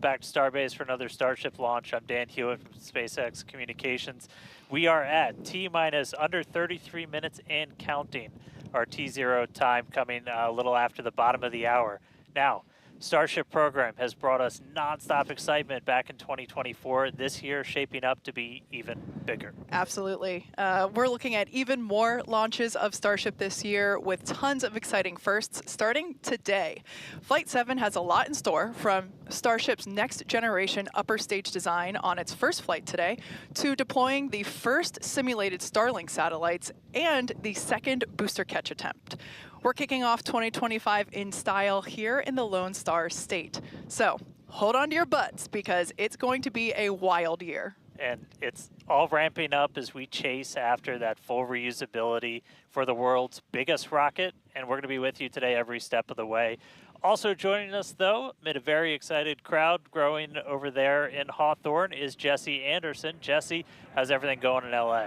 back to Starbase for another Starship launch. I'm Dan Hewitt from SpaceX Communications. We are at T-minus under 33 minutes and counting. Our T0 time coming a little after the bottom of the hour. Now, Starship program has brought us nonstop excitement back in 2024. This year shaping up to be even bigger. Absolutely. We're looking at even more launches of Starship this year with tons of exciting firsts starting today. Flight 7 has a lot in store, from Starship's next generation upper stage design on its first flight today to deploying the first simulated Starlink satellites and the second booster catch attempt. We're kicking off 2025 in style here in the Lone Star State. So hold on to your butts because it's going to be a wild year. And it's all ramping up as we chase after that full reusability for the world's biggest rocket. And we're going to be with you today every step of the way. Also joining us, though, amid a very excited crowd growing over there in Hawthorne, is Jesse Anderson. Jesse, how's everything going in LA?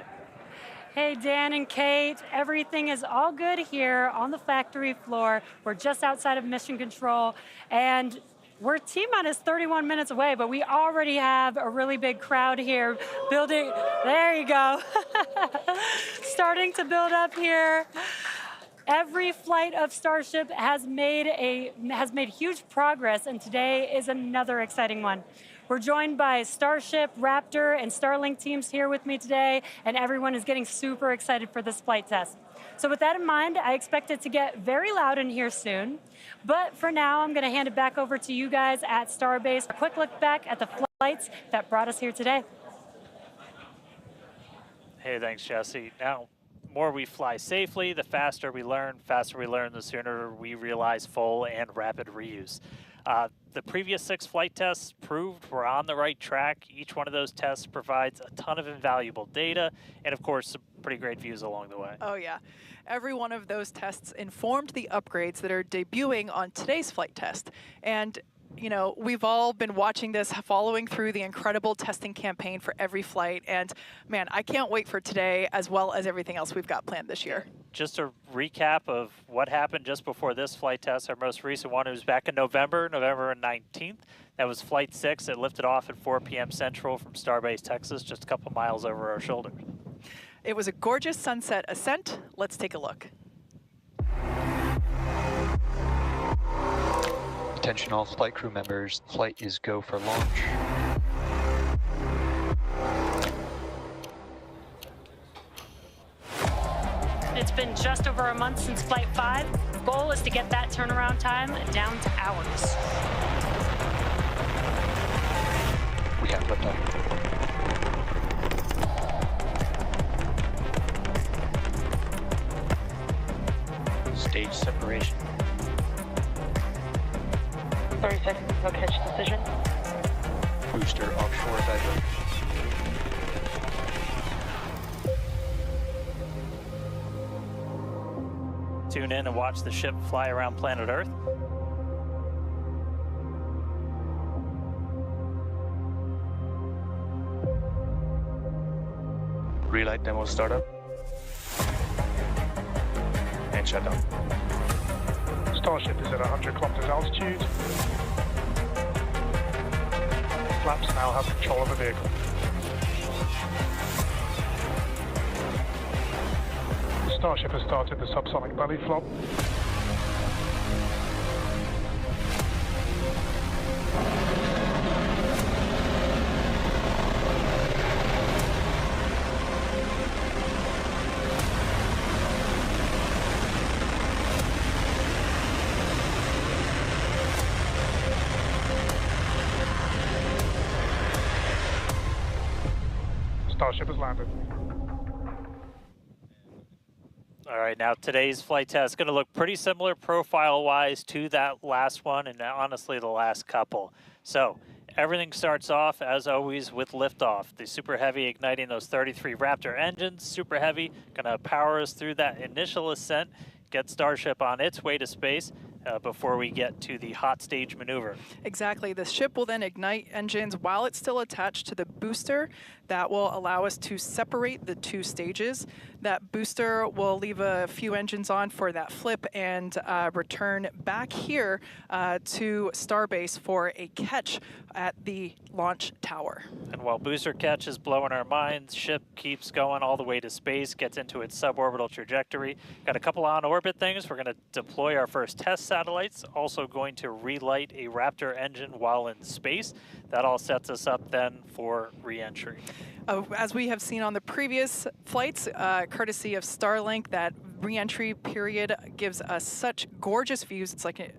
Hey, Dan and Kate, everything is all good here on the factory floor. We're just outside of mission control, and we're T-minus 31 minutes away, but we already have a really big crowd here building. There you go. Starting to build up here. Every flight of Starship has made huge progress, and today is another exciting one. We're joined by Starship, Raptor, and Starlink teams here with me today, and everyone is getting super excited for this flight test. So with that in mind, I expect it to get very loud in here soon. But for now, I'm going to hand it back over to you guys at Starbase. A quick look back at the flights that brought us here today. Hey, thanks, Jesse. Now, the more we fly safely, the faster we learn, the sooner we realize full and rapid reuse. The previous 6 flight tests proved we're on the right track. Each one of those tests provides a ton of invaluable data and, of course, some pretty great views along the way. Oh, yeah. Every one of those tests informed the upgrades that are debuting on today's flight test. And you know, we've all been watching this, following through the incredible testing campaign for every flight. And man, I can't wait for today as well as everything else we've got planned this year. Just a recap of what happened just before this flight test. Our most recent one was back in November 19th. That was Flight 6. It lifted off at 4 p.m. Central from Starbase, Texas, just a couple miles over our shoulders. It was a gorgeous sunset ascent. Let's take a look. Attention all flight crew members, flight is go for launch. It's been just over a month since Flight 5. Goal is to get that turnaround time down to hours. We have liftoff. Stage separation. 30 seconds, no catch decision. Booster offshore diverge. Tune in and watch the ship fly around planet Earth. Relight demo startup. And shut down. Starship is at 100 kilometers altitude. Flaps now have control of the vehicle. Starship has started the subsonic belly flop. Starship has landed. All right, now today's flight test is going to look pretty similar profile-wise to that last one and honestly the last couple. So everything starts off, as always, with liftoff. The Super Heavy igniting those 33 Raptor engines. Super Heavy going to power us through that initial ascent, get Starship on its way to space before we get to the hot stage maneuver. Exactly. The ship will then ignite engines while it's still attached to the booster. That will allow us to separate the 2 stages. That booster will leave a few engines on for that flip and return back here to Starbase for a catch at the launch tower. And while booster catch is blowing our minds, ship keeps going all the way to space, gets into its suborbital trajectory. Got a couple on-orbit things. We're going to deploy our first test satellites, also going to relight a Raptor engine while in space. That all sets us up then for re-entry. As we have seen on the previous flights, courtesy of Starlink, that re-entry period gives us such gorgeous views. It's like,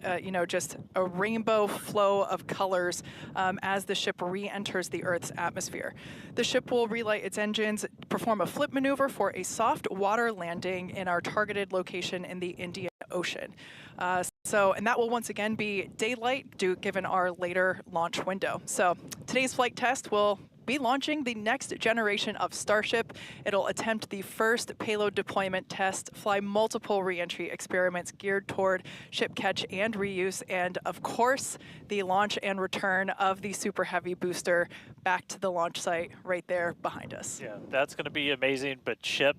just a rainbow flow of colors as the ship re-enters the Earth's atmosphere. The ship will relight its engines, perform a flip maneuver for a soft water landing in our targeted location in the Indian Ocean. And that will once again be daylight given our later launch window. So today's flight test will be launching the next generation of Starship. It'll attempt the first payload deployment test, fly multiple re-entry experiments geared toward ship catch and reuse, and of course, the launch and return of the Super Heavy booster back to the launch site right there behind us. Yeah, that's going to be amazing, but ship,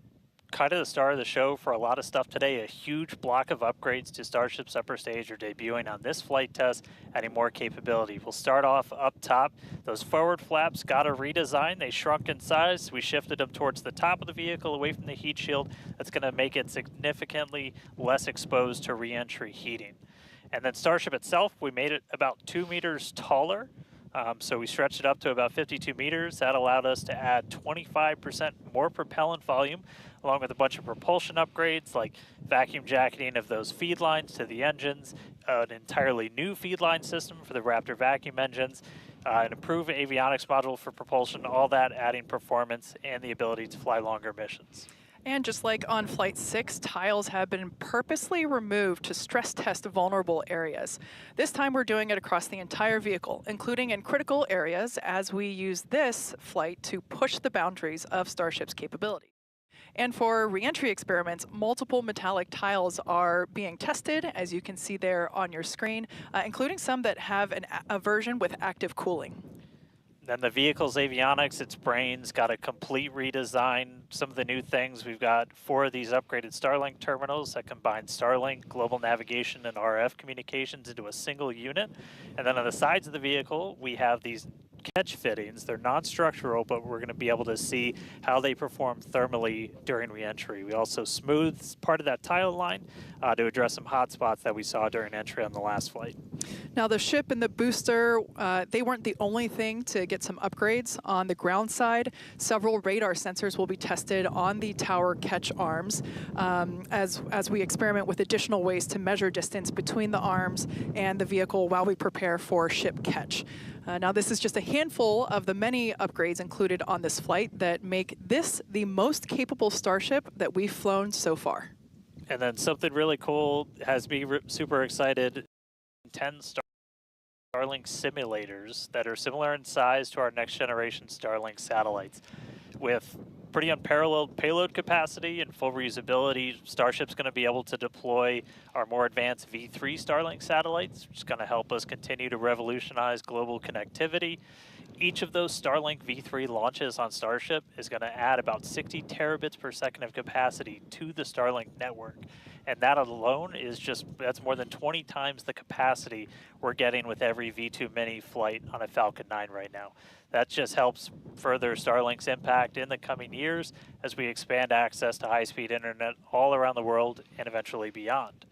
kind of the star of the show for a lot of stuff today. A huge block of upgrades to Starship's upper stage are debuting on this flight test, adding more capability. We'll start off up top. Those forward flaps got a redesign. They shrunk in size. We shifted them towards the top of the vehicle, away from the heat shield. That's going to make it significantly less exposed to re-entry heating. And then Starship itself, we made it about 2 meters taller. So we stretched it up to about 52 meters. That allowed us to add 25% more propellant volume, along with a bunch of propulsion upgrades like vacuum jacketing of those feed lines to the engines, an entirely new feed line system for the Raptor vacuum engines, an improved avionics module for propulsion, all that adding performance and the ability to fly longer missions. And just like on Flight 6, tiles have been purposely removed to stress test vulnerable areas. This time we're doing it across the entire vehicle, including in critical areas, as we use this flight to push the boundaries of Starship's capability. And for re-entry experiments, multiple metallic tiles are being tested, as you can see there on your screen, including some that have a version with active cooling. Then the vehicle's avionics, its brains, got a complete redesign. Some of the new things, we've got 4 of these upgraded Starlink terminals that combine Starlink, global navigation, and RF communications into a single unit. And then on the sides of the vehicle, we have these catch fittings. They're non-structural, but we're going to be able to see how they perform thermally during re-entry. We also smoothed part of that tile line to address some hot spots that we saw during entry on the last flight. Now the ship and the booster, they weren't the only thing to get some upgrades. On the ground side, several radar sensors will be tested on the tower catch arms as we experiment with additional ways to measure distance between the arms and the vehicle while we prepare for ship catch. Now this is just a handful of the many upgrades included on this flight that make this the most capable Starship that we've flown so far. And then something really cool has me super excited. 10 Starlink simulators that are similar in size to our next generation Starlink satellites. With pretty unparalleled payload capacity and full reusability, Starship's going to be able to deploy our more advanced V3 Starlink satellites, which is going to help us continue to revolutionize global connectivity. Each of those Starlink V3 launches on Starship is going to add about 60 terabits per second of capacity to the Starlink network. And that alone is that's more than 20 times the capacity we're getting with every V2 Mini flight on a Falcon 9 right now. That just helps further Starlink's impact in the coming years as we expand access to high-speed internet all around the world and eventually beyond.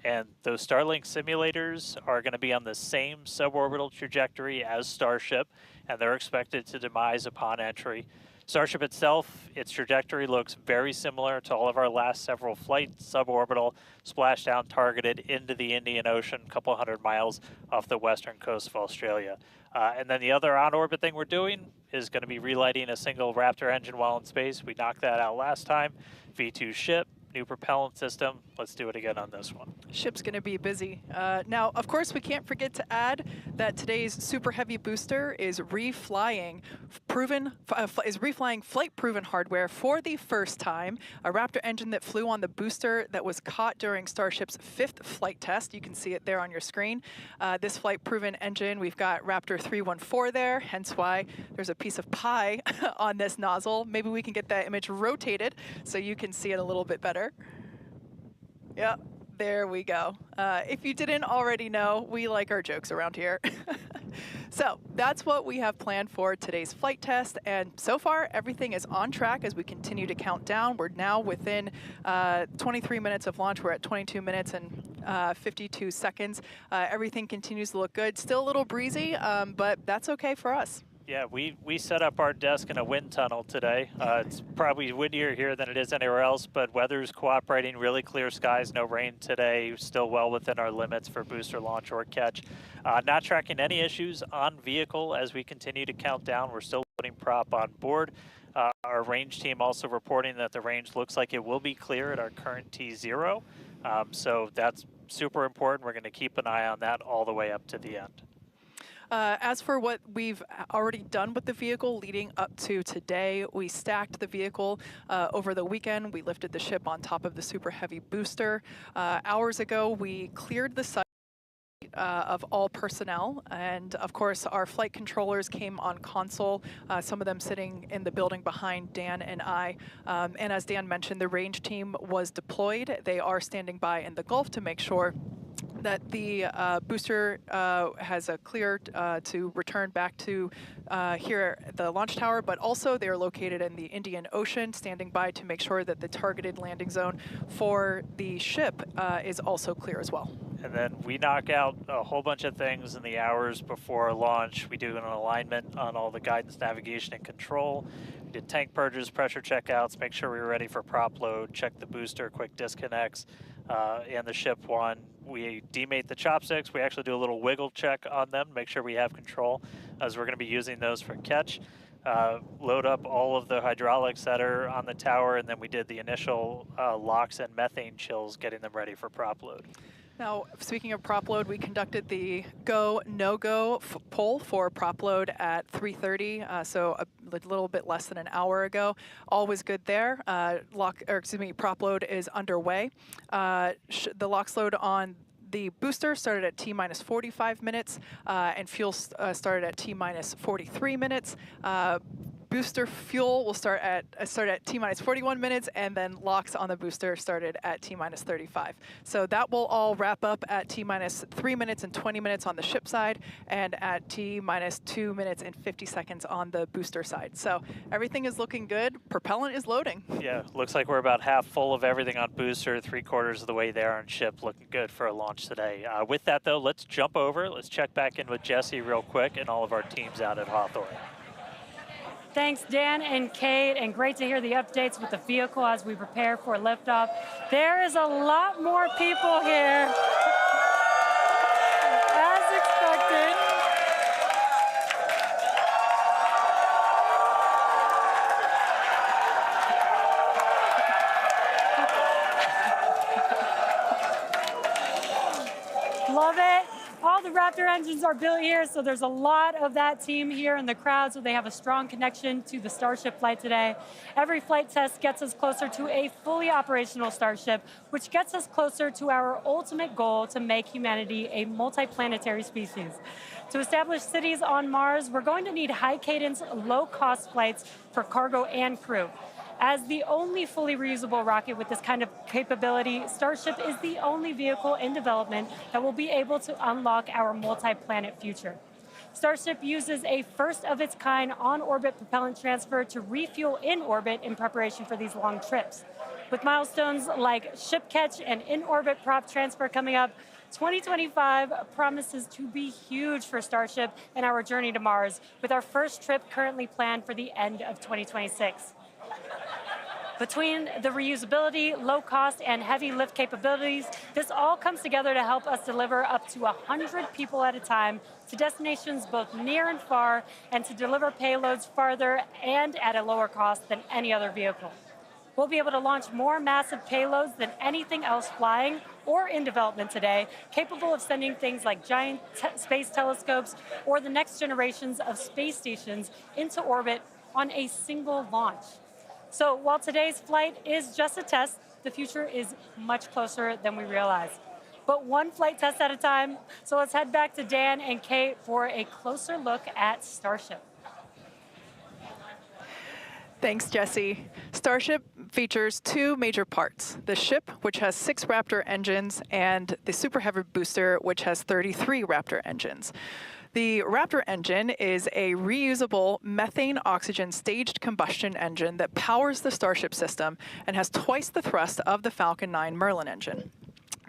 And those Starlink simulators are going to be on the same suborbital trajectory as Starship, and they're expected to demise upon entry. Starship itself, its trajectory looks very similar to all of our last several flights, suborbital, splashdown targeted into the Indian Ocean, a couple hundred miles off the western coast of Australia. And then the other on-orbit thing we're doing is going to be relighting a single Raptor engine while in space. We knocked that out last time. V2 ship, new propellant system. Let's do it again on this one. Ship's going to be busy. Now, of course, we can't forget to add that today's Super Heavy booster is reflying flight-proven hardware for the first time. A Raptor engine that flew on the booster that was caught during Starship's 5th flight test. You can see it there on your screen. This flight-proven engine, we've got Raptor 314 there, hence why there's a piece of pie on this nozzle. Maybe we can get that image rotated so you can see it a little bit better. Yep, there we go. If you didn't already know, we like our jokes around here. So that's what we have planned for today's flight test, and so far everything is on track as we continue to count down. We're now within 23 minutes of launch. We're at 22 minutes and 52 seconds. Everything continues to look good. Still a little breezy, but that's okay for us. Yeah, we set up our desk in a wind tunnel today. It's probably windier here than it is anywhere else, but weather's cooperating, really clear skies, no rain today, still well within our limits for booster launch or catch. Not tracking any issues on vehicle as we continue to count down. We're still putting prop on board. Our range team also reporting that the range looks like it will be clear at our current T0. So that's super important. We're going to keep an eye on that all the way up to the end. As for what we've already done with the vehicle leading up to today, we stacked the vehicle over the weekend. We lifted the ship on top of the super heavy booster. Hours ago, we cleared the site of all personnel, and of course our flight controllers came on console, some of them sitting in the building behind Dan and I, and as Dan mentioned, the range team was deployed. They are standing by in the Gulf to make sure that the booster has a clear to return back to here at the launch tower, but also they are located in the Indian Ocean, standing by to make sure that the targeted landing zone for the ship is also clear as well. And then we knock out a whole bunch of things in the hours before launch. We do an alignment on all the guidance, navigation, and control. We did tank purges, pressure checkouts, make sure we were ready for prop load, check the booster, quick disconnects, and the ship one. We demate the chopsticks. We actually do a little wiggle check on them, make sure we have control, as we're going to be using those for catch. Load up all of the hydraulics that are on the tower, and then we did the initial locks and methane chills, getting them ready for prop load. Now, speaking of prop load, we conducted the go, no-go poll for prop load at 3:30, so a little bit less than an hour ago. All was good there. Prop load is underway. The LOX load on the booster started at T-minus 45 minutes, and fuel started at T-minus 43 minutes. Booster fuel will start at T-minus 41 minutes, and then LOX on the booster started at T-minus 35. So that will all wrap up at T-minus 3 minutes and 20 minutes on the ship side, and at T-minus 2 minutes and 50 seconds on the booster side. So everything is looking good. Propellant is loading. Yeah, looks like we're about half full of everything on booster, 3/4 of the way there on ship, looking good for a launch today. With that though, let's jump over. Let's check back in with Jesse real quick and all of our teams out at Hawthorne. Thanks, Dan and Kate, and great to hear the updates with the vehicle as we prepare for liftoff. There is a lot more people here, as expected. Love it. All the Raptor engines are built here, so there's a lot of that team here in the crowd, so they have a strong connection to the Starship flight today. Every flight test gets us closer to a fully operational Starship, which gets us closer to our ultimate goal to make humanity a multi-planetary species. To establish cities on Mars, we're going to need high-cadence, low-cost flights for cargo and crew. As the only fully reusable rocket with this kind of capability, Starship is the only vehicle in development that will be able to unlock our multi-planet future. Starship uses a first-of-its-kind on-orbit propellant transfer to refuel in orbit in preparation for these long trips. With milestones like ship catch and in-orbit prop transfer coming up, 2025 promises to be huge for Starship and our journey to Mars, with our first trip currently planned for the end of 2026. Between the reusability, low cost, and heavy lift capabilities, this all comes together to help us deliver up to 100 people at a time to destinations both near and far, and to deliver payloads farther and at a lower cost than any other vehicle. We'll be able to launch more massive payloads than anything else flying or in development today, capable of sending things like giant space telescopes or the next generations of space stations into orbit on a single launch. So while today's flight is just a test, the future is much closer than we realize. But one flight test at a time, so let's head back to Dan and Kate for a closer look at Starship. Thanks, Jesse. Starship features two major parts: the ship, which has 6 Raptor engines, and the Super Heavy booster, which has 33 Raptor engines. The Raptor engine is a reusable methane-oxygen staged combustion engine that powers the Starship system and has twice the thrust of the Falcon 9 Merlin engine.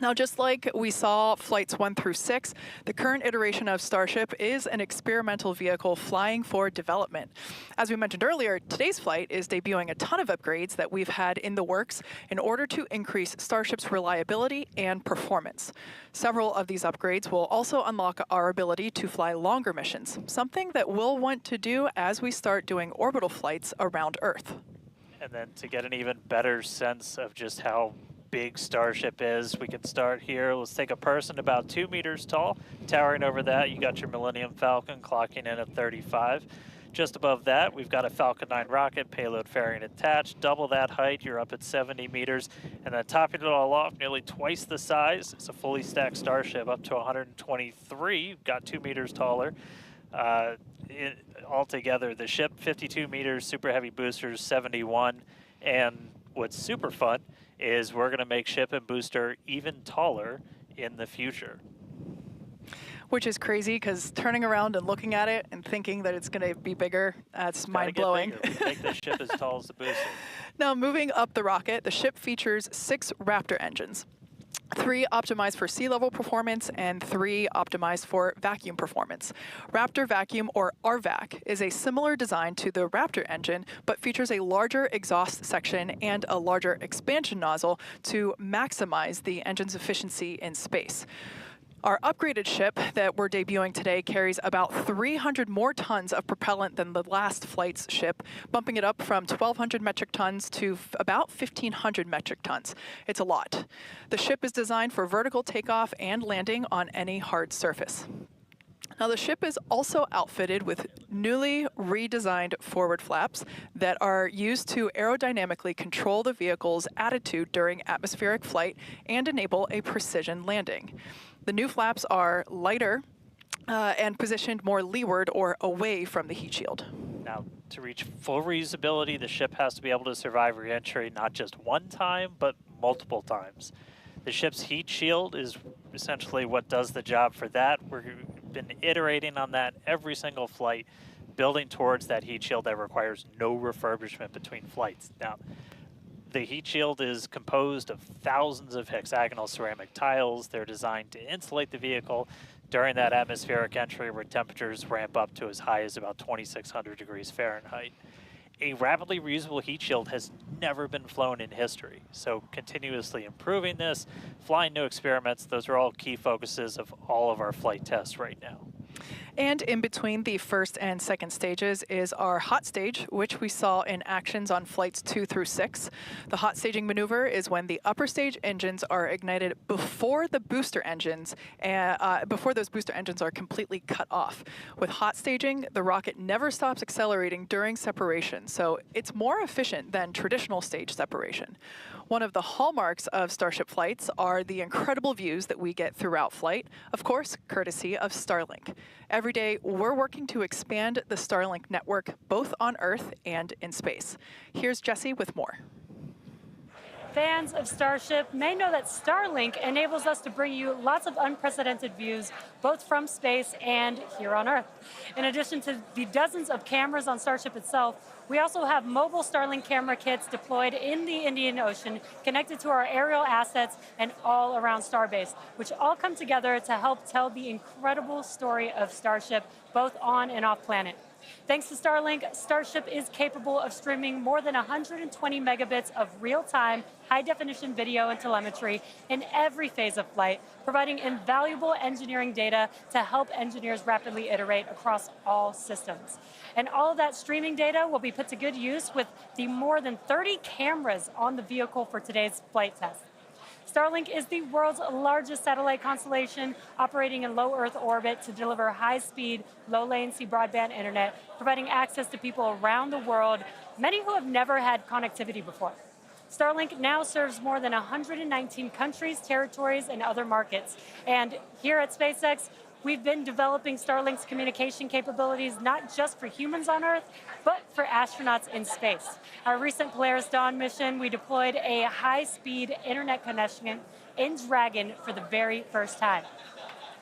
Now, just like we saw flights 1 through 6, the current iteration of Starship is an experimental vehicle flying for development. As we mentioned earlier, today's flight is debuting a ton of upgrades that we've had in the works in order to increase Starship's reliability and performance. Several of these upgrades will also unlock our ability to fly longer missions, something that we'll want to do as we start doing orbital flights around Earth. And then to get an even better sense of just how big Starship is, we can start here. Let's take a person about 2 meters tall. Towering over that, you got your Millennium Falcon clocking in at 35. Just above that, we've got a Falcon 9 rocket, payload fairing attached. Double that height, you're up at 70 meters. And then topping it all off, nearly twice the size, it's a fully stacked Starship up to 123, got 2 meters taller. Altogether, the ship, 52 meters, super heavy boosters, 71. And what's super fun is we're going to make ship and booster even taller in the future. Which is crazy, because turning around and looking at it and thinking that it's going to be bigger, that's mind-blowing. Make the ship as tall as the booster. Now, moving up the rocket, the ship features 6 Raptor engines. 3 optimized for sea level performance and 3 optimized for vacuum performance. Raptor Vacuum, or RVAC, is a similar design to the Raptor engine, but features a larger exhaust section and a larger expansion nozzle to maximize the engine's efficiency in space. Our upgraded ship that we're debuting today carries about 300 more tons of propellant than the last flight's ship, bumping it up from 1,200 metric tons to about 1,500 metric tons. It's a lot. The ship is designed for vertical takeoff and landing on any hard surface. Now, the ship is also outfitted with newly redesigned forward flaps that are used to aerodynamically control the vehicle's attitude during atmospheric flight and enable a precision landing. The new flaps are lighter and positioned more leeward or away from the heat shield. Now, to reach full reusability, the ship has to be able to survive re-entry not just one time, but multiple times. The ship's heat shield is essentially what does the job for that. We've been iterating on that every single flight, building towards that heat shield that requires no refurbishment between flights. Now, the heat shield is composed of thousands of hexagonal ceramic tiles. They're designed to insulate the vehicle during that atmospheric entry where temperatures ramp up to as high as about 2,600 degrees Fahrenheit. A rapidly reusable heat shield has never been flown in history, so continuously improving this, flying new experiments, those are all key focuses of all of our flight tests right now. And in between the first and second stages is our hot stage, which we saw in actions on flights 2 through 6. The hot staging maneuver is when the upper stage engines are ignited before the booster engines, before those booster engines are completely cut off. With hot staging, the rocket never stops accelerating during separation, so it's more efficient than traditional stage separation. One of the hallmarks of Starship flights are the incredible views that we get throughout flight, of course, courtesy of Starlink. Every day, we're working to expand the Starlink network both on Earth and in space. Here's Jesse with more. Fans of Starship may know that Starlink enables us to bring you lots of unprecedented views, both from space and here on Earth. In addition to the dozens of cameras on Starship itself, we also have mobile Starlink camera kits deployed in the Indian Ocean, connected to our aerial assets and all around Starbase, which all come together to help tell the incredible story of Starship, both on and off planet. Thanks to Starlink, Starship is capable of streaming more than 120 megabits of real-time, high-definition video and telemetry in every phase of flight, providing invaluable engineering data to help engineers rapidly iterate across all systems. And all of that streaming data will be put to good use with the more than 30 cameras on the vehicle for today's flight test. Starlink is the world's largest satellite constellation, operating in low Earth orbit to deliver high-speed, low-latency broadband internet, providing access to people around the world, many who have never had connectivity before. Starlink now serves more than 119 countries, territories, and other markets. And here at SpaceX, we've been developing Starlink's communication capabilities not just for humans on Earth, but for astronauts in space. Our recent Polaris Dawn mission, we deployed a high-speed internet connection in Dragon for the very first time.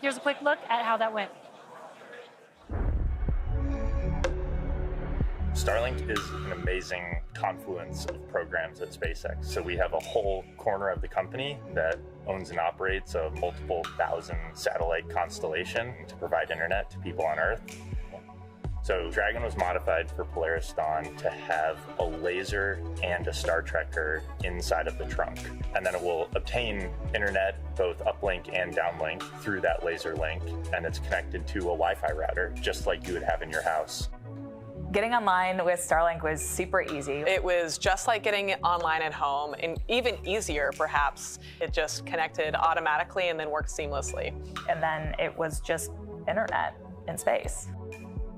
Here's a quick look at how that went. Starlink is an amazing confluence of programs at SpaceX. So we have a whole corner of the company that owns and operates a multiple thousand satellite constellation to provide internet to people on Earth. So Dragon was modified for Polaris Dawn to have a laser and a Star Trekker inside of the trunk. And then it will obtain internet, both uplink and downlink, through that laser link. And it's connected to a Wi-Fi router, just like you would have in your house. Getting online with Starlink was super easy. It was just like getting online at home, and even easier, perhaps. It just connected automatically and then worked seamlessly. And then it was just internet in space.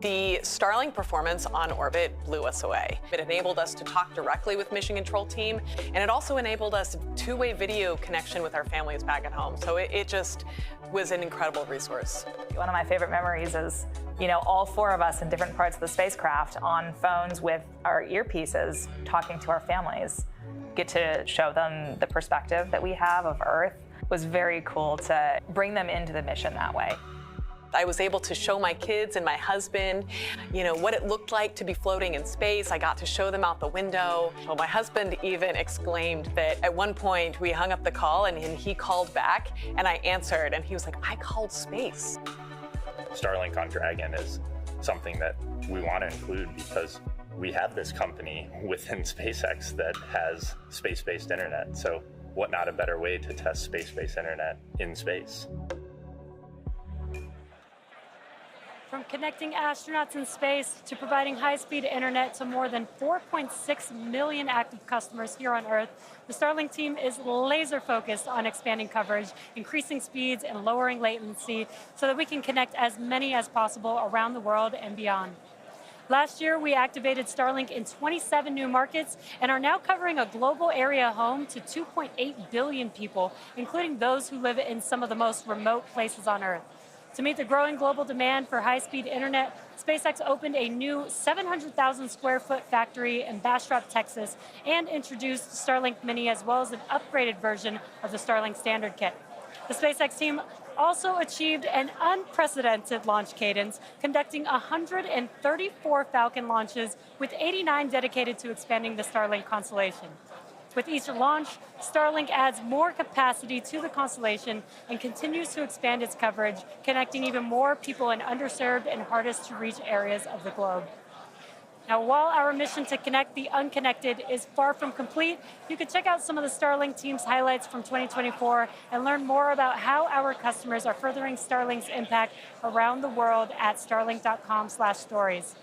The Starlink performance on orbit blew us away. It enabled us to talk directly with Mission Control team, and it also enabled us two-way video connection with our families back at home. So it just was an incredible resource. One of my favorite memories is, all four of us in different parts of the spacecraft on phones with our earpieces talking to our families. Get to show them the perspective that we have of Earth. It was very cool to bring them into the mission that way. I was able to show my kids and my husband, what it looked like to be floating in space. I got to show them out the window. Well, my husband even exclaimed that at one point we hung up the call and he called back and I answered and he was like, I called space. Starlink on Dragon is something that we want to include because we have this company within SpaceX that has space-based internet. So what not a better way to test space-based internet in space? From connecting astronauts in space to providing high-speed internet to more than 4.6 million active customers here on Earth, the Starlink team is laser-focused on expanding coverage, increasing speeds, and lowering latency so that we can connect as many as possible around the world and beyond. Last year, we activated Starlink in 27 new markets and are now covering a global area home to 2.8 billion people, including those who live in some of the most remote places on Earth. To meet the growing global demand for high-speed internet, SpaceX opened a new 700,000 square foot factory in Bastrop, Texas, and introduced Starlink Mini as well as an upgraded version of the Starlink Standard Kit. The SpaceX team also achieved an unprecedented launch cadence, conducting 134 Falcon launches, with 89 dedicated to expanding the Starlink constellation. With each launch, Starlink adds more capacity to the constellation and continues to expand its coverage, connecting even more people in underserved and hardest to reach areas of the globe. Now, while our mission to connect the unconnected is far from complete, you can check out some of the Starlink team's highlights from 2024 and learn more about how our customers are furthering Starlink's impact around the world at starlink.com/stories.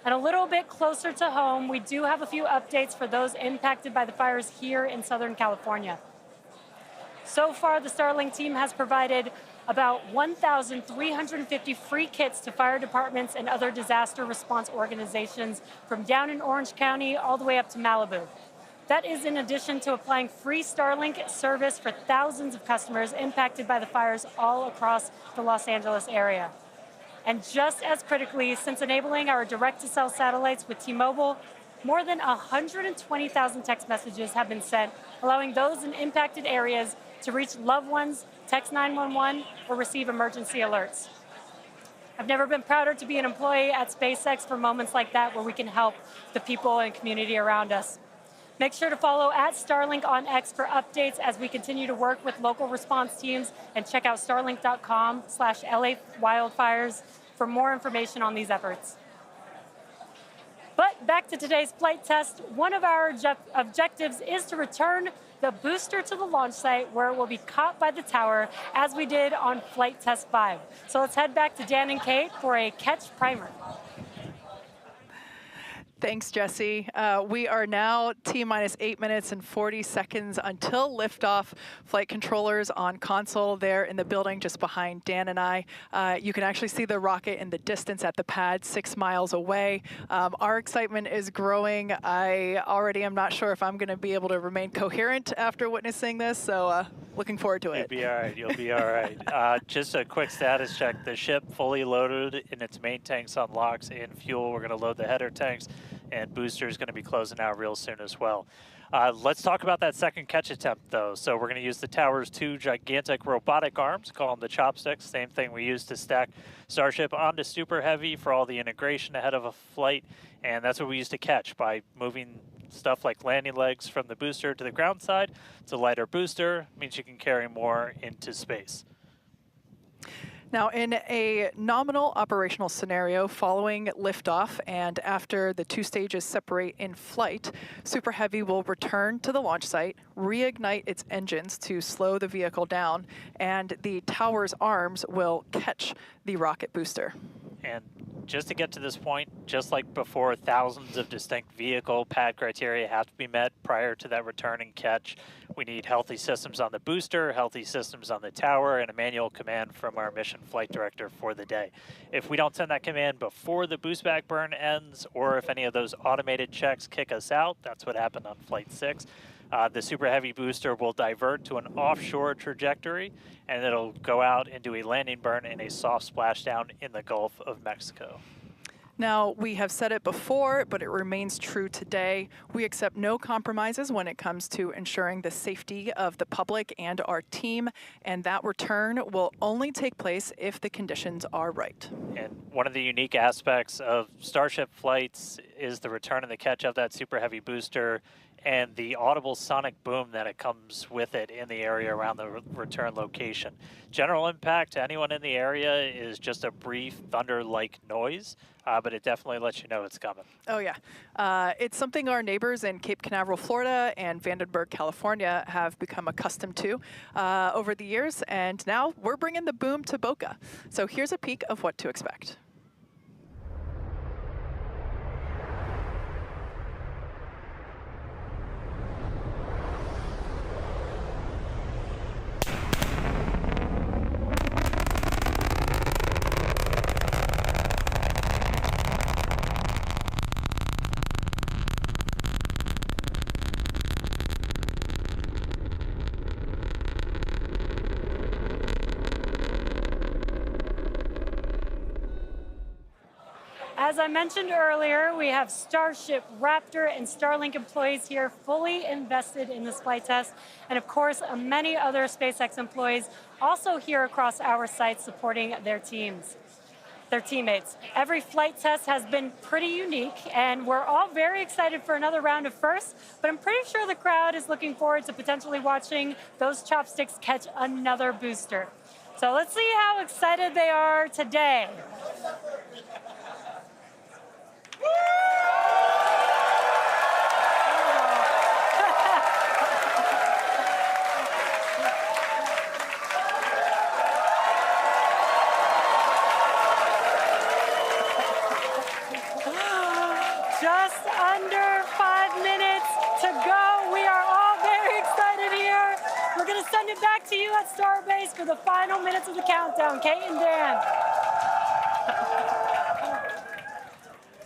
And a little bit closer to home, we do have a few updates for those impacted by the fires here in Southern California. So far, the Starlink team has provided about 1,350 free kits to fire departments and other disaster response organizations from down in Orange County all the way up to Malibu. That is in addition to applying free Starlink service for thousands of customers impacted by the fires all across the Los Angeles area. And just as critically, since enabling our direct-to-cell satellites with T-Mobile, more than 120,000 text messages have been sent, allowing those in impacted areas to reach loved ones, text 911, or receive emergency alerts. I've never been prouder to be an employee at SpaceX for moments like that where we can help the people and community around us. Make sure to follow @Starlink on X for updates as we continue to work with local response teams, and check out starlink.com/LA wildfires for more information on these efforts. But back to today's flight test. One of our objectives is to return the booster to the launch site where it will be caught by the tower as we did on flight test 5. So let's head back to Dan and Kate for a catch primer. Thanks, Jesse. We are now T-minus 8 minutes and 40 seconds until liftoff. Flight controllers on console there in the building just behind Dan and I. You can actually see the rocket in the distance at the pad 6 miles away. Our excitement is growing. I already am not sure if I'm going to be able to remain coherent after witnessing this, so looking forward to it. You'll be all right. You'll be all right. Just a quick status check. The ship fully loaded in its main tanks on LOX and fuel. We're going to load the header tanks and booster is going to be closing out real soon as well. Let's talk about that second catch attempt, though. So we're going to use the tower's 2 gigantic robotic arms, call them the chopsticks, same thing we used to stack Starship onto Super Heavy for all the integration ahead of a flight, and that's what we used to catch by moving stuff like landing legs from the booster to the ground side. It's a lighter booster, means you can carry more into space. Now, in a nominal operational scenario following liftoff and after the 2 stages separate in flight, Super Heavy will return to the launch site, reignite its engines to slow the vehicle down, and the tower's arms will catch the rocket booster. And just to get to this point, just like before, thousands of distinct vehicle pad criteria have to be met prior to that return and catch. We need healthy systems on the booster, healthy systems on the tower, and a manual command from our mission flight director for the day. If we don't send that command before the boost back burn ends, or if any of those automated checks kick us out, that's what happened on Flight 6, the Super Heavy booster will divert to an offshore trajectory, and it'll go out and do a landing burn in a soft splashdown in the Gulf of Mexico. Now, we have said it before, but it remains true today. We accept no compromises when it comes to ensuring the safety of the public and our team, and that return will only take place if the conditions are right. And one of the unique aspects of Starship flights is the return and the catch of that Super Heavy booster and the audible sonic boom that it comes with it in the area around the return location. General impact to anyone in the area is just a brief thunder-like noise, but it definitely lets you know it's coming. Oh, yeah. It's something our neighbors in Cape Canaveral, Florida and Vandenberg, California have become accustomed to over the years, and now we're bringing the boom to Boca. So here's a peek of what to expect. As I mentioned earlier, we have Starship, Raptor, and Starlink employees here fully invested in this flight test. And of course, many other SpaceX employees also here across our site supporting their teams, their teammates. Every flight test has been pretty unique, and we're all very excited for another round of firsts, but I'm pretty sure the crowd is looking forward to potentially watching those chopsticks catch another booster. So let's see how excited they are today. Just under 5 minutes to go. We are all very excited here. We're going to send it back to you at Starbase for the final minutes of the countdown. Kate and Dan.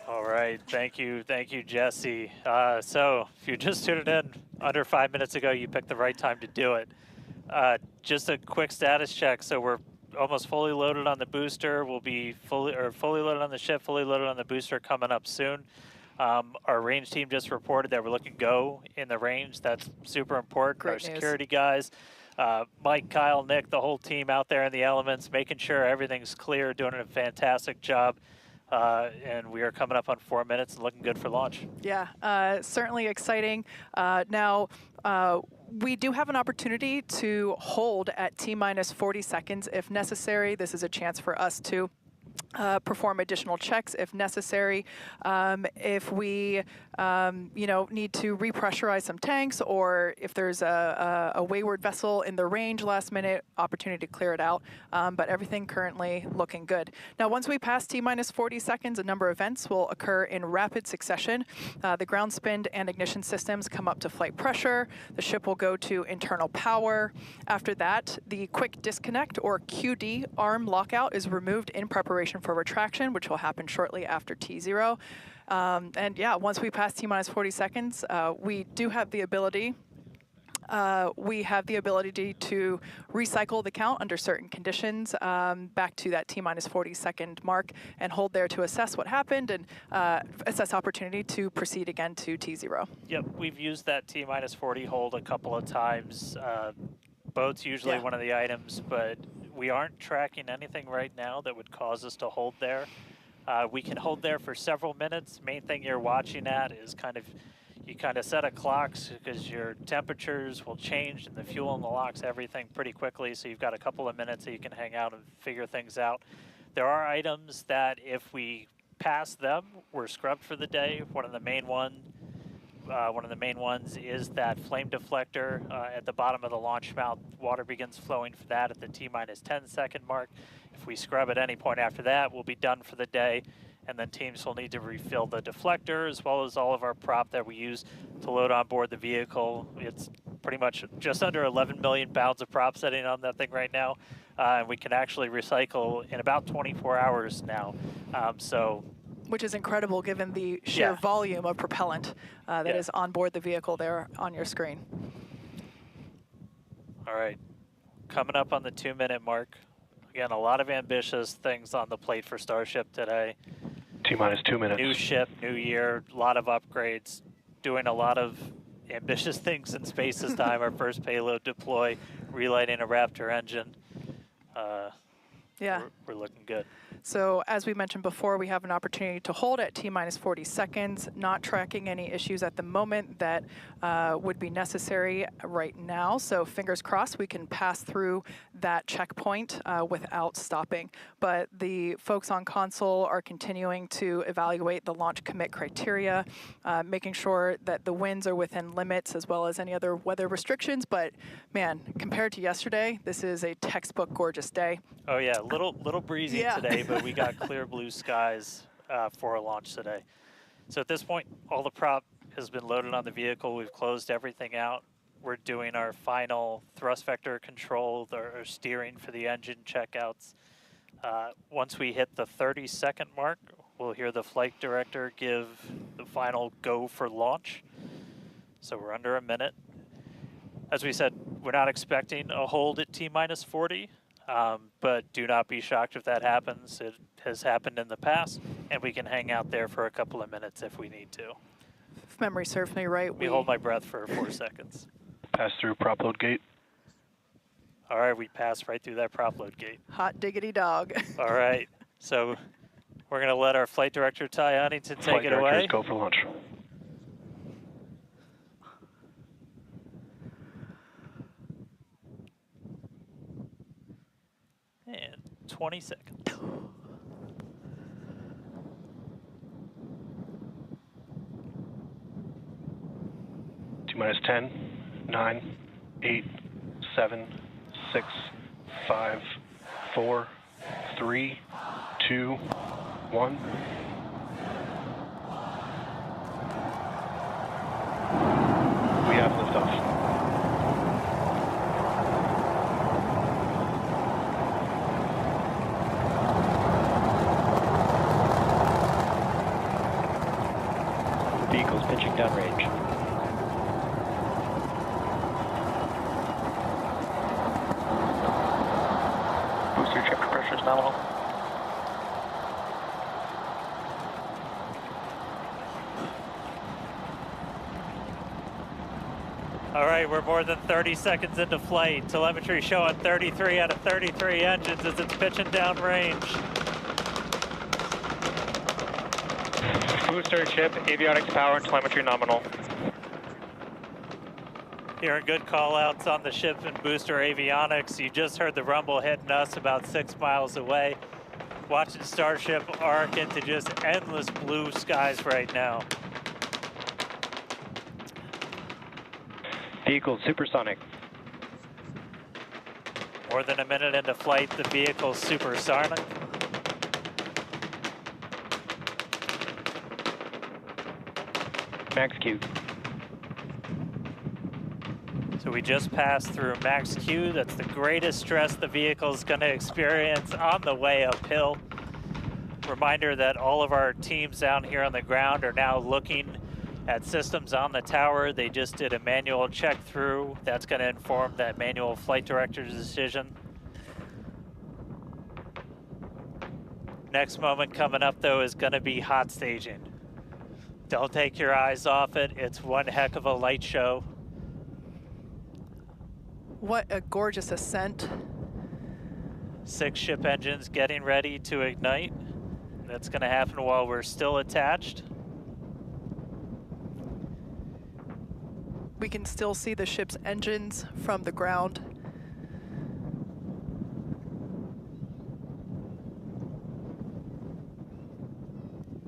All right, thank you, Jesse. So if you just tuned in under 5 minutes ago, you picked the right time to do it. Just a quick status check. So we're almost fully loaded on the booster. We'll be fully loaded on the ship, fully loaded on the booster coming up soon. Our range team just reported that we're looking go in the range. That's super important. Great Our news. security guys, Mike, Kyle, Nick, the whole team out there in the elements, making sure everything's clear, doing a fantastic job. And we are coming up on 4 minutes and looking good for launch. Yeah, certainly exciting. Now, we do have an opportunity to hold at T-minus 40 seconds if necessary. This is a chance for us to perform additional checks if necessary. If we, need to repressurize some tanks, or if there's a wayward vessel in the range last minute, opportunity to clear it out. But everything currently looking good. Now, once we pass T-minus 40 seconds, a number of events will occur in rapid succession. The ground spin and ignition systems come up to flight pressure. The ship will go to internal power. After that, the quick disconnect, or QD, arm lockout is removed in preparation for retraction, which will happen shortly after T0. And yeah, once we pass T-minus 40 seconds, we do have the ability we have the ability to recycle the count under certain conditions back to that T-minus 40-second mark and hold there to assess what happened and assess opportunity to proceed again to T0. Yep, we've used that T-minus 40 hold a couple of times. Boat's usually one of the items, but we aren't tracking anything right now that would cause us to hold there. We can hold there for several minutes. Main thing you're watching at is you kind of set a clocks because your temperatures will change and the fuel in the locks, everything pretty quickly. So you've got a couple of minutes that you can hang out and figure things out. There are items that if we pass them, we're scrubbed for the day. One of the main ones is that flame deflector at the bottom of the launch mount. Water begins flowing for that at the T-minus 10-second mark. If we scrub at any point after that, we'll be done for the day. And then teams will need to refill the deflector as well as all of our prop that we use to load on board the vehicle. It's pretty much just under 11 million pounds of prop sitting on that thing right now. And we can actually recycle in about 24 hours now. Which is incredible given the sheer volume of propellant that is on board the vehicle there on your screen. All right, coming up on the 2-minute mark. Again, a lot of ambitious things on the plate for Starship today. T-minus 2 minutes. New ship, new year, a lot of upgrades, doing a lot of ambitious things in space this time. Our first payload deploy, relighting a Raptor engine. We're looking good. So as we mentioned before, we have an opportunity to hold at T-minus 40 seconds, not tracking any issues at the moment that would be necessary right now. So fingers crossed we can pass through that checkpoint without stopping. But the folks on console are continuing to evaluate the launch commit criteria, making sure that the winds are within limits as well as any other weather restrictions. But man, compared to yesterday, this is a textbook gorgeous day. Oh yeah, little breezy today, but we got clear blue skies for a launch today. So at this point, all the prop has been loaded on the vehicle. We've closed everything out. We're doing our final thrust vector control, our steering for the engine checkouts. Once we hit the 30-second mark, we'll hear the flight director give the final go for launch. So we're under a minute. As we said, we're not expecting a hold at T-minus 40. But do not be shocked if that happens. It has happened in the past, and we can hang out there for a couple of minutes if we need to. If memory serves me right, we hold my breath for 4 seconds. Pass through prop load gate. All right, we passed right through that prop load gate. Hot diggity dog. All right, so we're going to let our flight director, Ty Huntington, take it away. Go for launch. And 20 seconds. T-minus 10, 9, 8, 7, 6, 5, 4, 3, 2, 1. We have liftoff. Vehicle's pitching downrange. Booster check pressure is nominal. All right, we're more than 30 seconds into flight. Telemetry showing 33 out of 33 engines as it's pitching downrange. Booster chip, avionics power, and telemetry nominal. Hearing good call-outs on the ship and booster avionics. You just heard the rumble hitting us about 6 miles away. Watching Starship arc into just endless blue skies right now. Vehicle supersonic. More than a minute into flight, the vehicle's supersonic. Max Q. So we just passed through max Q. That's the greatest stress the vehicle's going to experience on the way uphill. Reminder that all of our teams down here on the ground are now looking At systems on the tower, they just did a manual check through. That's going to inform that manual flight director's decision. Next moment coming up, though, is going to be hot staging. Don't take your eyes off it. It's one heck of a light show. What a gorgeous ascent. 6 ship engines getting ready to ignite. That's going to happen while we're still attached. We can still see the ship's engines from the ground.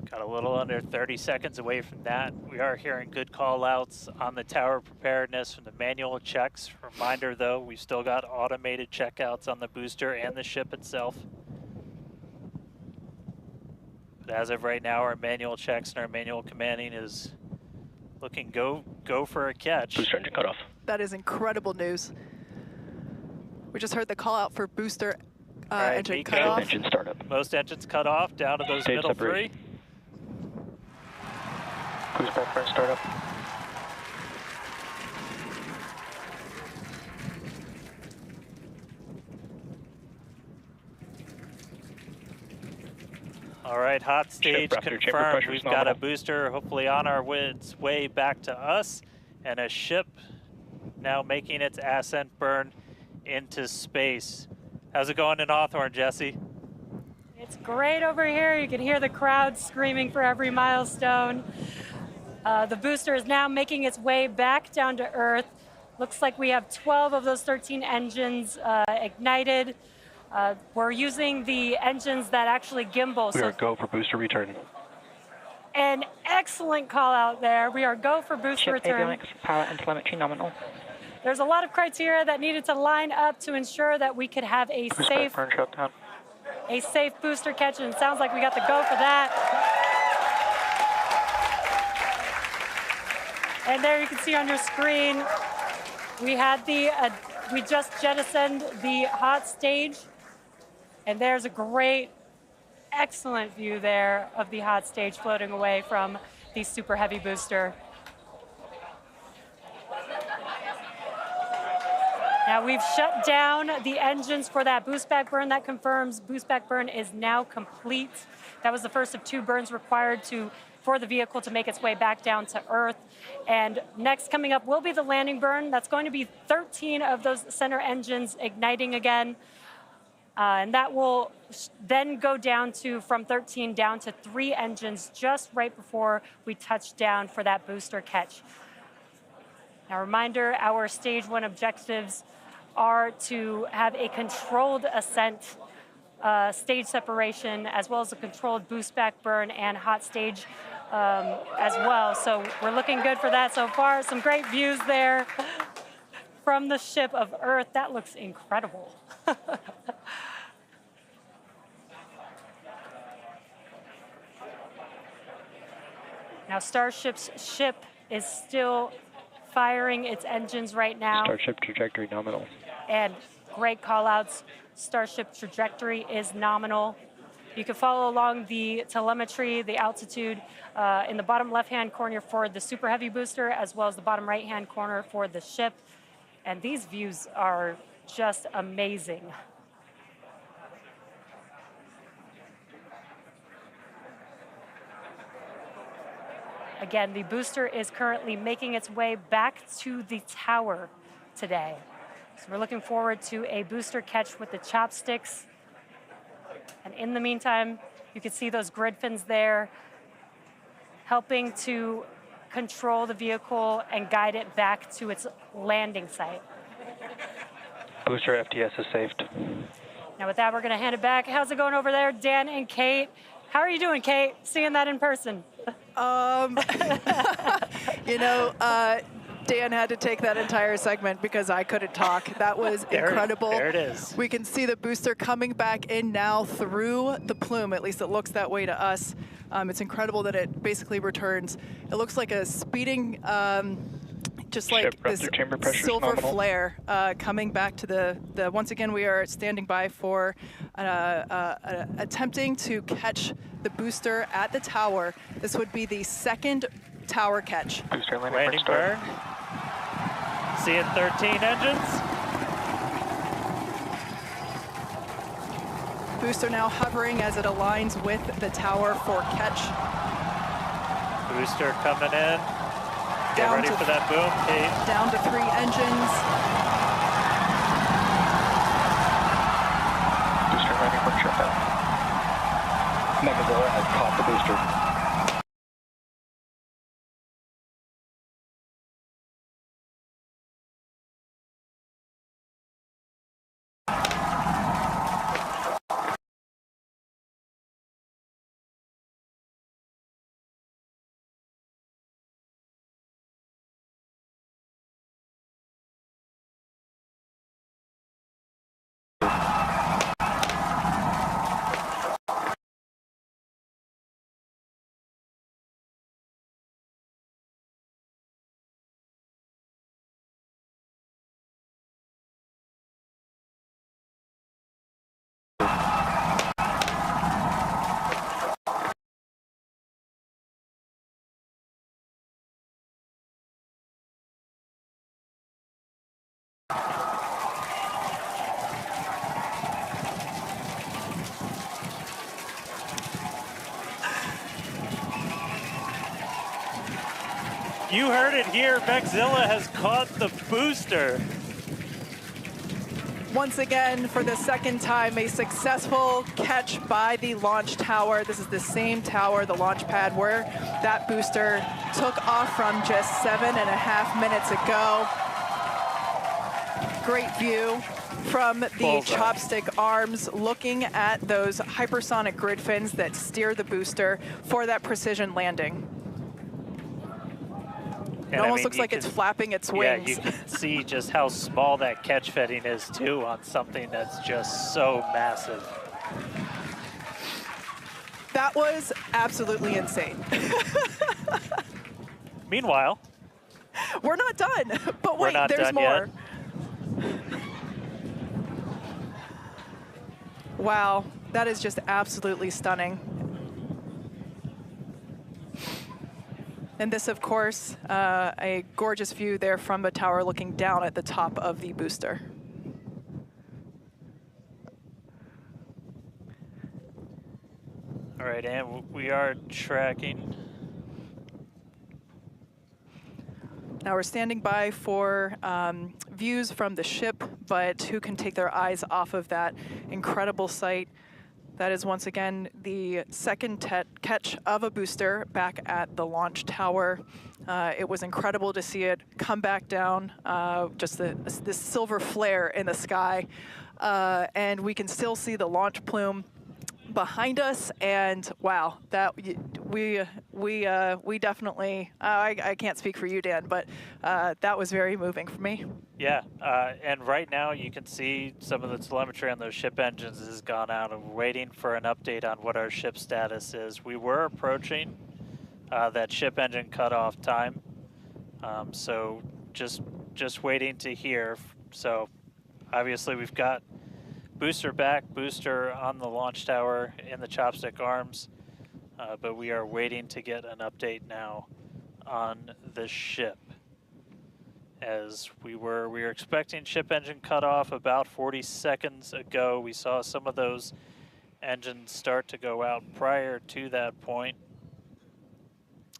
Got a little under 30 seconds away from that. We are hearing good call outs on the tower preparedness from the manual checks. Reminder though, we've still got automated checkouts on the booster and the ship itself. But as of right now, our manual checks and our manual commanding is looking go for a catch. Booster engine cut off. That is incredible news. We just heard the call out for booster Right, engine Nico. cut off. Engine startup. Most engines cut off, down to those Stage middle separation. 3. Cruise back burn startup. All right, hot stage Raptor, chamber confirmed. pressure We've is got a nominal. booster hopefully on our way back to us, and a ship now making its ascent burn into space. How's it going in Hawthorne, Jesse? It's great over here. You can hear the crowd screaming for every milestone. The booster is now making its way back down to Earth. Looks like we have 12 of those 13 engines ignited. We're using the engines that actually gimbal. We are go for booster return. An excellent call out there. We are go for booster Ship return. avionics, power and telemetry nominal. There's a lot of criteria that needed to line up to ensure that we could have a Cruise safe back burn shutdown. booster catch, and it sounds like we got the go for that. And there you can see on your screen, we had we just jettisoned the hot stage, and there's a great, excellent view there of the hot stage floating away from the super heavy booster. Now we've shut down the engines for that boost back burn. That confirms boost back burn is now complete. That was the first of 2 burns required for the vehicle to make its way back down to Earth. And next coming up will be the landing burn. That's going to be 13 of those center engines igniting again. And that will then go down from 13 down to 3 engines just right before we touch down for that booster catch. Now, reminder, our stage 1 objectives are to have a controlled ascent, stage separation, as well as a controlled boost back burn and hot stage as well. So we're looking good for that so far. Some great views there from the ship of Earth. That looks incredible. Now, Starship's ship is still firing its engines right now. Starship trajectory nominal. And great call outs. Starship trajectory is nominal. You can follow along the telemetry, the altitude in the bottom left-hand corner for the super heavy booster, as well as the bottom right-hand corner for the ship. And these views are just amazing. Again, the booster is currently making its way back to the tower today. So we're looking forward to a booster catch with the chopsticks. And in the meantime, you can see those grid fins there, helping to control the vehicle and guide it back to its landing site. Booster FTS is saved. Now with that, we're gonna hand it back. How's it going over there, Dan and Kate? How are you doing, Kate? Seeing that in person? You know, Dan had to take that entire segment because I couldn't talk. That was incredible. There it is. We can see the booster coming back in now through the plume. At least it looks that way to us. It's incredible that it basically returns. It looks like a speeding, just like Ship this Raptor chamber pressure is silver nominal. flare coming back to the. Once again, we are standing by for attempting to catch the booster at the tower. This would be the second tower catch. Booster landing, Landing start. burn. Seeing 13 engines. Booster now hovering as it aligns with the tower for catch. Booster coming in. Get Down ready to for that boom, Kate. Down to 3 engines. Booster landing, burn shut down. Megazilla has caught the booster. You heard it here. Megazilla has caught the booster. Once again, for the second time, a successful catch by the launch tower. This is the same tower, the launch pad, where that booster took off from just 7.5 minutes ago. Great view from the Bullseye. chopstick arms, looking at those hypersonic grid fins that steer the booster for that precision landing. It And I almost mean, looks you like it's can- flapping its Yeah, wings. you can see just how small that catch fitting is too on something that's just so massive. That was absolutely insane. Meanwhile, We're not done, but We're wait, not there's done more. yet. Wow, that is just absolutely stunning. And this, of course, a gorgeous view there from the tower looking down at the top of the booster. all right, and we are tracking. Now we're standing by for views from the ship, but who can take their eyes off of that incredible sight? That is once again the second catch of a booster back at the launch tower. It was incredible to see it come back down, just this silver flare in the sky. And we can still see the launch plume behind us, and wow, that we definitely, I can't speak for you, Dan, but that was very moving for me. Yeah, and right now you can see some of the telemetry on those ship engines has gone out, and we're waiting for an update on what our ship status is. We were approaching that ship engine cutoff time, so just waiting to hear. So obviously we've got booster back, booster on the launch tower in the chopstick arms, but we are waiting to get an update now on the ship. As we were expecting ship engine cutoff about 40 seconds ago. We saw some of those engines start to go out prior to that point.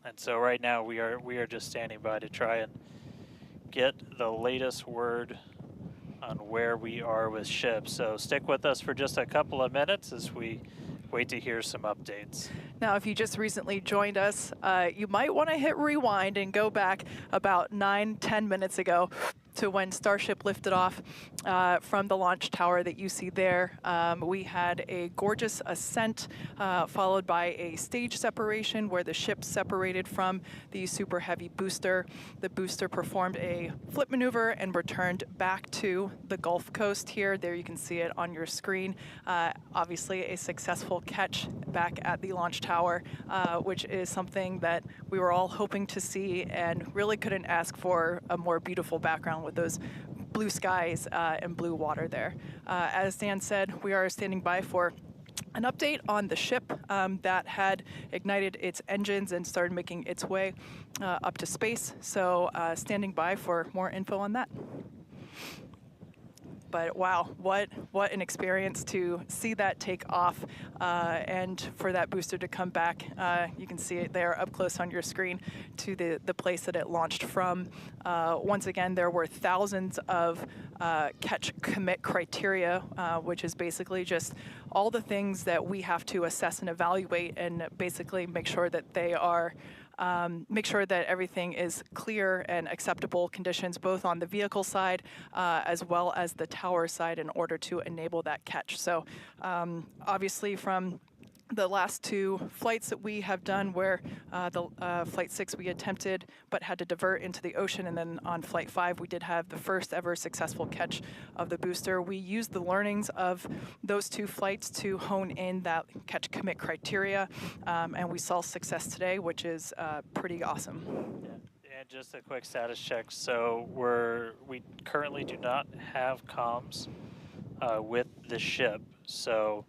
And so right now we are just standing by to try and get the latest word on where we are with ships. So stick with us for just a couple of minutes as we wait to hear some updates. Now, if you just recently joined us, you might want to hit rewind and go back about 9-10 minutes ago to when Starship lifted off from the launch tower that you see there. We had a gorgeous ascent followed by a stage separation where the ship separated from the super heavy booster. The booster performed a flip maneuver and returned back to the Gulf Coast here. There you can see it on your screen. Obviously a successful catch back at the launch tower, which is something that we were all hoping to see and really couldn't ask for a more beautiful background with those blue skies and blue water there. As Dan said, we are standing by for an update on the ship that had ignited its engines and started making its way up to space. So standing by for more info on that. But wow, what an experience to see that take off and for that booster to come back. You can see it there up close on your screen to the place that it launched from. Once again, there were thousands of catch commit criteria, which is basically just all the things that we have to assess and evaluate and basically make sure that they are make sure that everything is clear and acceptable conditions, both on the vehicle side as well as the tower side, in order to enable that catch. So obviously from the last two flights that we have done, where the Flight 6 we attempted but had to divert into the ocean, and then on Flight 5 we did have the first ever successful catch of the booster. We used the learnings of those two flights to hone in that catch commit criteria, and we saw success today, which is pretty awesome. Yeah. And just a quick status check. So we currently do not have comms with the ship. So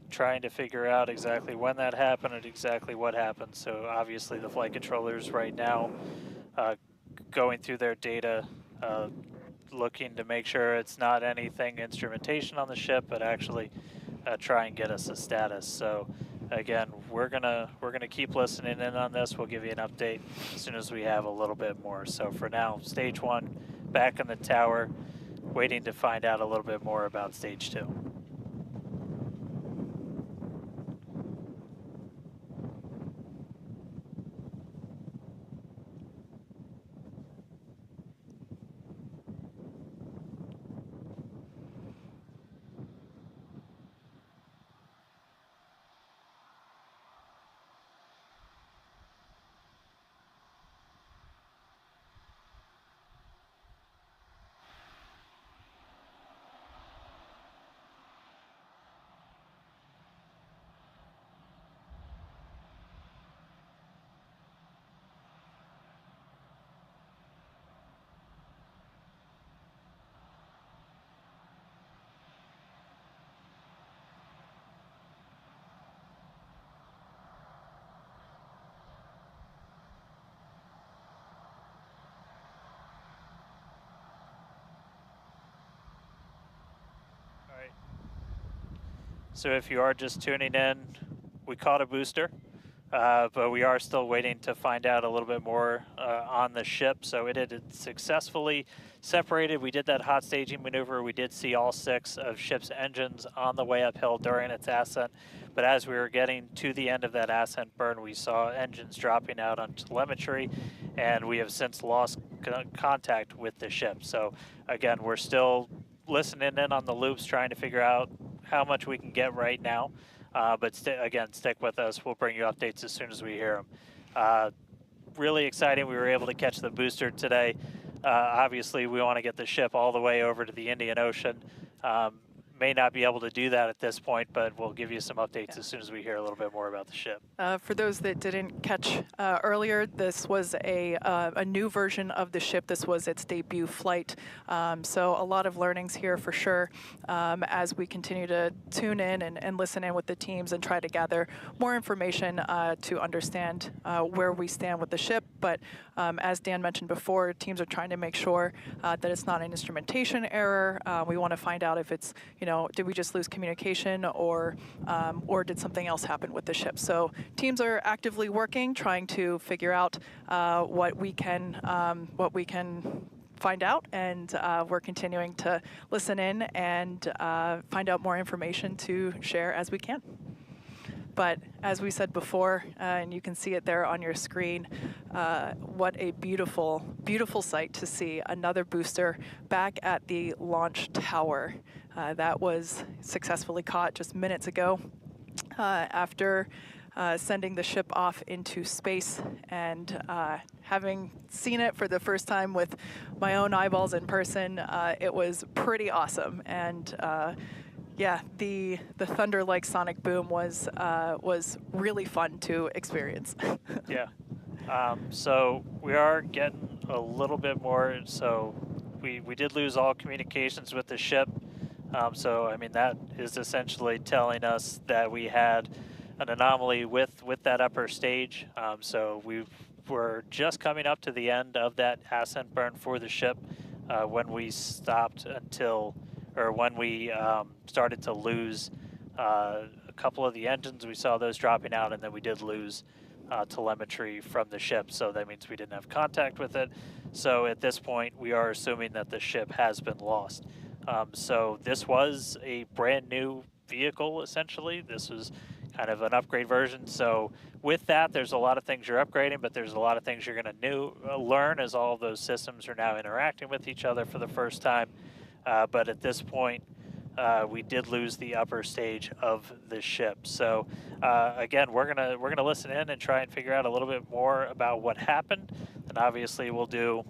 trying to figure out exactly when that happened and exactly what happened. So obviously the flight controllers right now going through their data, looking to make sure it's not anything instrumentation on the ship, but actually try and get us a status. So again, we're gonna keep listening in on this. We'll give you an update as soon as we have a little bit more. So for now, stage 1 back in the tower, waiting to find out a little bit more about stage 2. So if you are just tuning in, we caught a booster, but we are still waiting to find out a little bit more on the ship. So it had successfully separated. We did that hot staging maneuver. We did see all 6 of ship's engines on the way uphill during its ascent. But as we were getting to the end of that ascent burn, we saw engines dropping out on telemetry, and we have since lost contact with the ship. So again, we're still listening in on the loops, trying to figure out how much we can get right now. But again, stick with us. We'll bring you updates as soon as we hear them. Really exciting. We were able to catch the booster today. Obviously, we want to get the ship all the way over to the Indian Ocean. May not be able to do that at this point, but we'll give you some updates as soon as we hear a little bit more about the ship. For those that didn't catch earlier, this was a new version of the ship. This was its debut flight. So a lot of learnings here for sure as we continue to tune in and listen in with the teams and try to gather more information to understand where we stand with the ship. But as Dan mentioned before, teams are trying to make sure that it's not an instrumentation error. We want to find out if it's, did we just lose communication, or did something else happen with the ship? So teams are actively working, trying to figure out what we can find out, and we're continuing to listen in and find out more information to share as we can. But as we said before, and you can see it there on your screen, what a beautiful, beautiful sight to see another booster back at the launch tower. That was successfully caught just minutes ago after sending the ship off into space, and having seen it for the first time with my own eyeballs in person, it was pretty awesome. And yeah, the thunder-like sonic boom was really fun to experience. Yeah. So we are getting a little bit more. So we did lose all communications with the ship. So I mean that is essentially telling us that we had an anomaly with that upper stage. So we were just coming up to the end of that ascent burn for the ship when we stopped when we started to lose a couple of the engines. We saw those dropping out, and then we did lose telemetry from the ship. So that means we didn't have contact with it. So at this point, we are assuming that the ship has been lost. So this was a brand new vehicle, essentially. This was kind of an upgrade version. So with that, there's a lot of things you're upgrading, but there's a lot of things you're going to learn as all of those systems are now interacting with each other for the first time. But at this point, we did lose the upper stage of the ship. So again, we're gonna listen in and try and figure out a little bit more about what happened, and obviously we'll do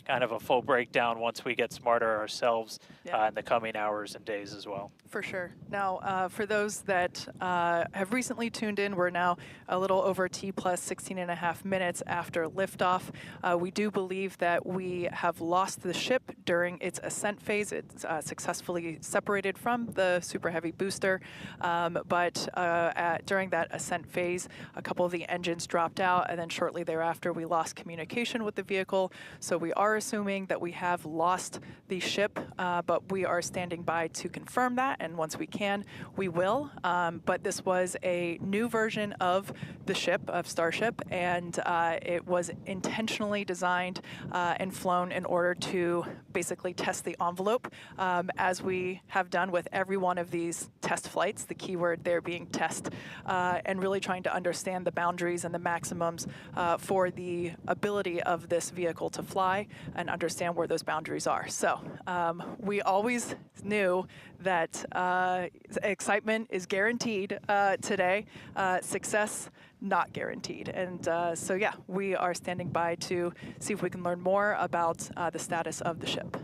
kind of a full breakdown once we get smarter ourselves in the coming hours and days as well. For sure. Now, for those that have recently tuned in, we're now a little over T plus 16.5 minutes after liftoff. We do believe that we have lost the ship during its ascent phase. It's successfully separated from the Super Heavy booster, but during that ascent phase, a couple of the engines dropped out, and then shortly thereafter, we lost communication with the vehicle. So we are assuming that we have lost the ship, but we are standing by to confirm that. And once we can, we will. But this was a new version of the ship, of Starship, and it was intentionally designed and flown in order to basically test the envelope, as we have done with every one of these test flights, the keyword there being test, and really trying to understand the boundaries and the maximums for the ability of this vehicle to fly and understand where those boundaries are. So we always knew that excitement is guaranteed today, success not guaranteed. And so yeah, we are standing by to see if we can learn more about the status of the ship.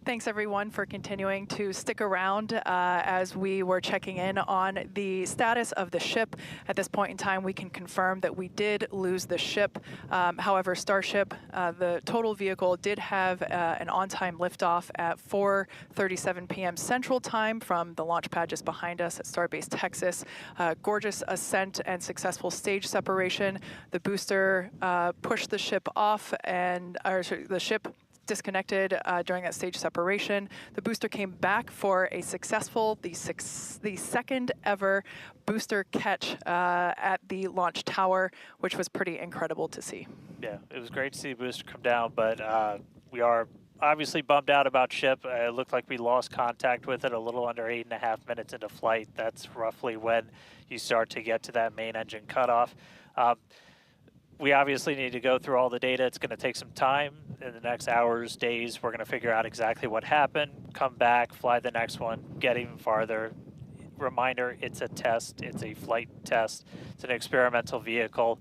Thanks everyone for continuing to stick around as we were checking in on the status of the ship. At this point in time, we can confirm that we did lose the ship. However, Starship, the total vehicle, did have an on-time liftoff at 4:37 p.m. Central Time from the launch pad just behind us at Starbase Texas. Gorgeous ascent and successful stage separation. The booster pushed the ship off, and the ship disconnected during that stage separation. The booster came back for a successful, the second ever booster catch at the launch tower, which was pretty incredible to see. Yeah, it was great to see the booster come down, but we are obviously bummed out about ship. It looked like we lost contact with it a little under 8.5 minutes into flight. That's roughly when you start to get to that main engine cutoff. We obviously need to go through all the data. It's going to take some time. In the next hours, days, we're going to figure out exactly what happened, come back, fly the next one, get even farther. Reminder, it's a test. It's a flight test. It's an experimental vehicle.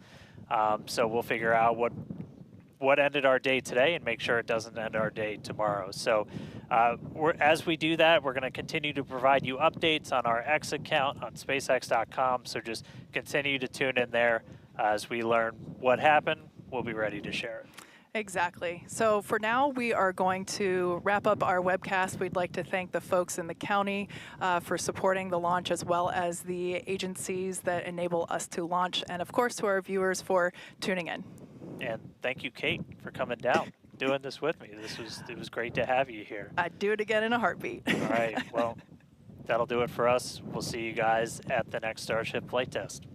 So we'll figure out what ended our day today and make sure it doesn't end our day tomorrow. So as we do that, we're going to continue to provide you updates on our X account on SpaceX.com. So just continue to tune in there. As we learn what happened, we'll be ready to share it. Exactly. So for now, we are going to wrap up our webcast. We'd like to thank the folks in the county for supporting the launch, as well as the agencies that enable us to launch, and of course to our viewers for tuning in. And thank you, Kate, for coming down, doing this with me. It was great to have you here. I'd do it again in a heartbeat. All right. Well, that'll do it for us. We'll see you guys at the next Starship flight test.